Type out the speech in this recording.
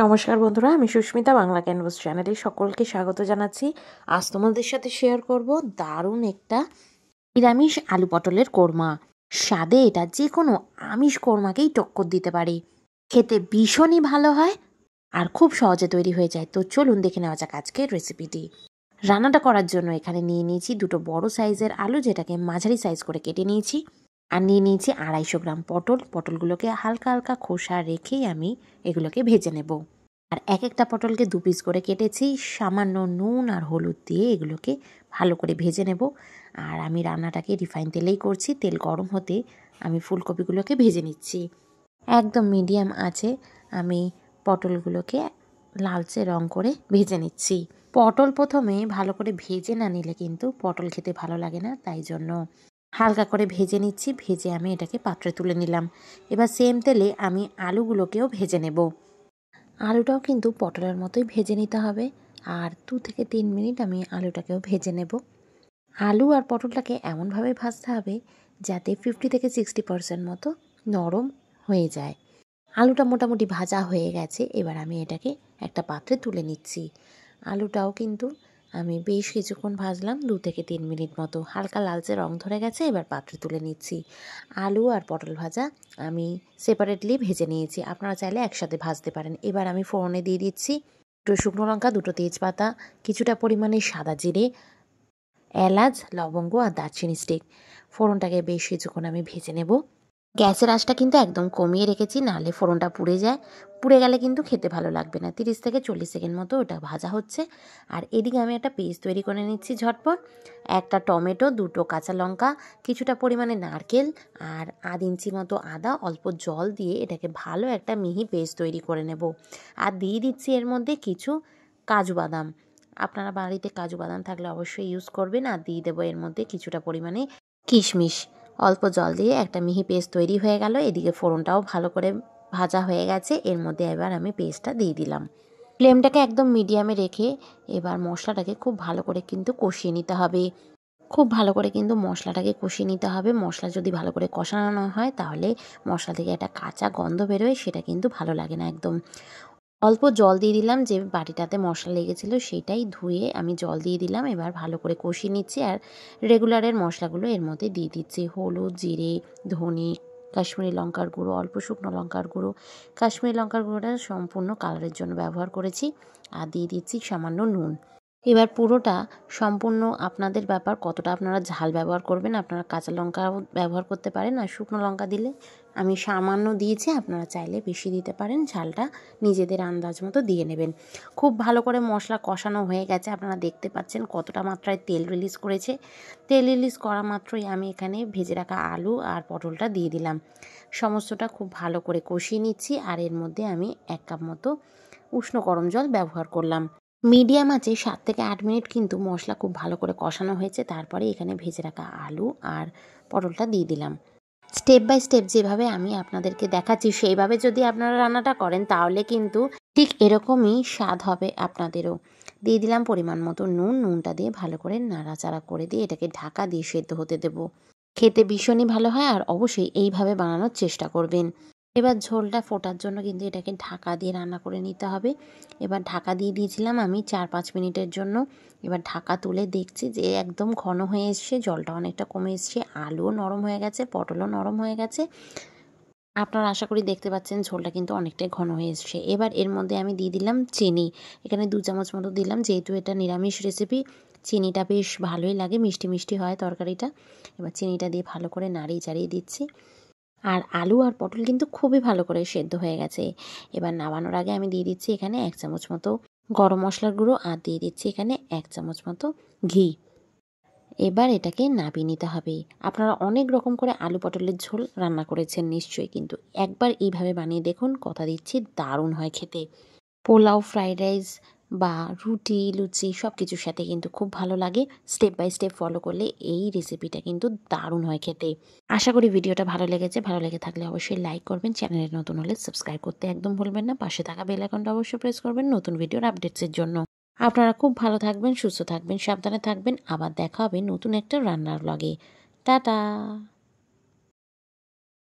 নমস্কার বন্ধুরা, আমি সুস্মিতা বাংলা ক্যানভাস চ্যানেলে সকলকে স্বাগত জানাচ্ছি। আজ তোমাদের সাথে শেয়ার করব দারুণ একটা নিরামিষ আলু পটলের কোরমা। স্বাদে এটা যে কোনো আমিষ কোরমাকেই টক্কর দিতে পারে। খেতে ভীষণই ভালো হয় আর খুব সহজে তৈরি হয়ে যায়। তো চলুন দেখে নেওয়া যাক আজকের রেসিপিটি। রান্নাটা করার জন্য এখানে নিয়ে নিয়েছি দুটো বড় সাইজের আলু, যেটাকে মাঝারি সাইজ করে কেটে নিয়েছি। আর নিয়ে নিয়েছি 250 গ্রাম পটলগুলোকে হালকা হালকা খোসা রেখেই আমি এগুলোকে ভেজে নেব। আর এক একটা পটলকে 2 পিস করে কেটেছি। সামান্য নুন আর হলুদ দিয়ে এগুলোকে ভালো করে ভেজে নেব। আর আমি রান্নাটাকে রিফাইন তেলেই করছি। তেল গরম হতে আমি ফুলকপিগুলোকে ভেজে নিচ্ছি। একদম মিডিয়াম আছে আমি পটলগুলোকে লালচে রং করে ভেজে নিচ্ছি। পটল প্রথমে ভালো করে ভেজে না নিলে কিন্তু পটল খেতে ভালো লাগে না, তাই জন্য হালকা করে ভেজে নিচ্ছি। ভেজে আমি এটাকে পাত্রে তুলে নিলাম। এবার সেম তেলে আমি আলুগুলোকেও ভেজে নেব। আলুটাও কিন্তু পটলের মতোই ভেজে নিতে হবে। আর 2 থেকে 3 মিনিট আমি আলুটাকেও ভেজে নেব। আলু আর পটলটাকে এমনভাবে ভাজতে হবে যাতে 50 থেকে 60% মতো নরম হয়ে যায়। আলুটা মোটামুটি ভাজা হয়ে গেছে। এবার আমি এটাকে একটা পাত্রে তুলে নিচ্ছি। আলুটাও কিন্তু আমি বেশ কিছুক্ষণ ভাজলাম, 2 থেকে 3 মিনিট মতো। হালকা লালচে রং ধরে গেছে। এবার পাত্রে তুলে নিচ্ছি। আলু আর পটল ভাজা আমি সেপারেটলি ভেজে নিয়েছি। আপনারা চাইলে একসাথে ভাজতে পারেন। এবার আমি ফোড়নে দিয়ে দিচ্ছি 2 শুকনো লঙ্কা, 2টো তেজপাতা, কিছুটা পরিমাণে সাদা জিরে, এলাচ, লবঙ্গ আর দারচিনি স্টিক। ফোড়নটাকে বেশ কিছুক্ষণ আমি ভেজে নেব। গ্যাসের আঁচটা কিন্তু একদম কমিয়ে রেখেছি, নাহলে ফোড়নটা পুড়ে যায়। পুড়ে গেলে কিন্তু খেতে ভালো লাগবে না। 30 থেকে 40 সেকেন্ড মতো ওটা ভাজা হচ্ছে। আর এদিকে আমি একটা পেস্ট তৈরি করে নিচ্ছি ঝটপট। একটা টমেটো, 2টো কাঁচা লঙ্কা, কিছুটা পরিমাণে নারকেল আর 1/2 ইঞ্চি মতো আদা, অল্প জল দিয়ে এটাকে ভালো একটা মিহি পেস্ট তৈরি করে নেব। আর দিয়ে দিচ্ছি এর মধ্যে কিছু কাজু বাদাম। আপনারা বাড়িতে কাজু বাদাম থাকলে অবশ্যই ইউজ করবেন। আর দিয়ে দেবো এর মধ্যে কিছুটা পরিমাণে কিশমিশ। অল্প জল দিয়ে একটা মিহি পেস্ট তৈরি হয়ে গেল। এদিকে ফোড়নটাও ভালো করে ভাজা হয়ে গেছে। এর মধ্যে এবার আমি পেস্টটা দিয়ে দিলাম। ফ্লেমটাকে একদম মিডিয়ামে রেখে এবার মশলাটাকে খুব ভালো করে কিন্তু কষিয়ে নিতে হবে। খুব ভালো করে কিন্তু মশলাটাকে কষিয়ে নিতে হবে। মশলা যদি ভালো করে কষানো না হয় তাহলে মশলা থেকে একটা কাঁচা গন্ধ বেরোয়, সেটা কিন্তু ভালো লাগে না একদম। অল্প জল দিয়ে দিলাম, যে বাটিটাতে মশলা লেগেছিলো সেইটাই ধুয়ে আমি জল দিয়ে দিলাম। এবার ভালো করে কষিয়ে নিচ্ছি। আর রেগুলারের মশলাগুলো এর মধ্যে দিয়ে দিচ্ছি। হলুদ, জিরে, ধনে, কাশ্মীরি লঙ্কার গুঁড়ো, অল্প শুকনো লঙ্কার গুঁড়ো। কাশ্মীরি লঙ্কার গুঁড়োটা সম্পূর্ণ কালারের জন্য ব্যবহার করেছি। আর দিয়ে দিচ্ছি সামান্য নুন। এবার পুরোটা সম্পূর্ণ আপনাদের ব্যাপার, কতটা আপনারা ঝাল ব্যবহার করবেন। আপনারা কাঁচা লঙ্কাও ব্যবহার করতে পারেন, আর শুকনো লঙ্কা দিলে আমি সামান্য দিয়েছি, আপনারা চাইলে বেশি দিতে পারেন। ঝালটা নিজেদের আন্দাজ মতো দিয়ে নেবেন। খুব ভালো করে মশলা কষানো হয়ে গেছে। আপনারা দেখতে পাচ্ছেন কতটা মাত্রায় তেল রিলিজ করেছে। তেল রিলিজ করা মাত্রই আমি এখানে ভেজে রাখা আলু আর পটলটা দিয়ে দিলাম। সমস্তটা খুব ভালো করে কষিয়ে নিচ্ছি। আর এর মধ্যে আমি 1 কাপ মতো উষ্ণ গরম জল ব্যবহার করলাম। মিডিয়াম আঁচে 7 থেকে 8 মিনিট কিন্তু মশলা খুব ভালো করে কষানো হয়েছে। তারপরে এখানে ভেজে রাখা আলু আর পটলটা দিয়ে দিলাম। স্টেপ বাই স্টেপ যেভাবে আমি আপনাদেরকে দেখাচ্ছি সেইভাবে যদি আপনারা রান্নাটা করেন তাহলে কিন্তু ঠিক এরকমই স্বাদ হবে আপনাদেরও। দিয়ে দিলাম পরিমাণ মতো নুন। নুনটা দিয়ে ভালো করে নাড়াচাড়া করে দিয়ে এটাকে ঢাকা দিয়ে সেদ্ধ হতে দেব। খেতে ভীষণই ভালো হয়, আর অবশ্যই এইভাবে বানানোর চেষ্টা করবেন। এবার ঝোলটা ফোটার জন্য কিন্তু এটাকে ঢাকা দিয়ে রান্না করে নিতে হবে। এবার ঢাকা দিয়ে দিয়েছিলাম আমি 4-5 মিনিটের জন্য। এবার ঢাকা তুলে দেখছি যে একদম ঘন হয়ে এসছে, জলটা অনেকটা কমে এসছে, আলুও নরম হয়ে গেছে, পটলও নরম হয়ে গেছে। আপনারা আশা করি দেখতে পাচ্ছেন ঝোলটা কিন্তু অনেকটাই ঘন হয়ে এসছে। এবার এর মধ্যে আমি দিয়ে দিলাম চিনি। এখানে 2 চামচ মতো দিলাম, যেহেতু এটা নিরামিষ রেসিপি চিনিটা বেশ ভালোই লাগে, মিষ্টি মিষ্টি হয় তরকারিটা। এবার চিনিটা দিয়ে ভালো করে নাড়িয়ে চাড়িয়ে দিচ্ছি। আর আলু আর পটল কিন্তু খুবই ভালো করে সেদ্ধ হয়ে গেছে। এবার নামানোর আগে আমি দিয়ে দিচ্ছি এখানে 1 চামচ মতো গরম মশলার গুঁড়ো, আর দিয়ে দিচ্ছি এখানে 1 চামচ মতো ঘি। এবার এটাকে নামিয়ে নিতে হবে। আপনারা অনেক রকম করে আলু পটলের ঝোল রান্না করেছেন নিশ্চয়ই, কিন্তু একবার এইভাবে বানিয়ে দেখুন, কথা দিচ্ছি দারুণ হয় খেতে। পোলাও, ফ্রাইড রাইস বা রুটি, লুচি সব কিছুর সাথে কিন্তু খুব ভালো লাগে। স্টেপ বাই স্টেপ ফলো করলে এই রেসিপিটা কিন্তু দারুণ হয় খেতে। আশা করি ভিডিওটা ভালো লেগেছে। ভালো লেগে থাকলে অবশ্যই লাইক করবেন। চ্যানেলে নতুন হলে সাবস্ক্রাইব করতে একদম ভুলবেন না। পাশে থাকা বেল আইকনটা অবশ্যই প্রেস করবেন নতুন ভিডিওর আপডেটসের জন্য। আপনারা খুব ভালো থাকবেন, সুস্থ থাকবেন, সাবধানে থাকবেন। আবার দেখা হবে নতুন একটা রান্নার ব্লগে। টাটা।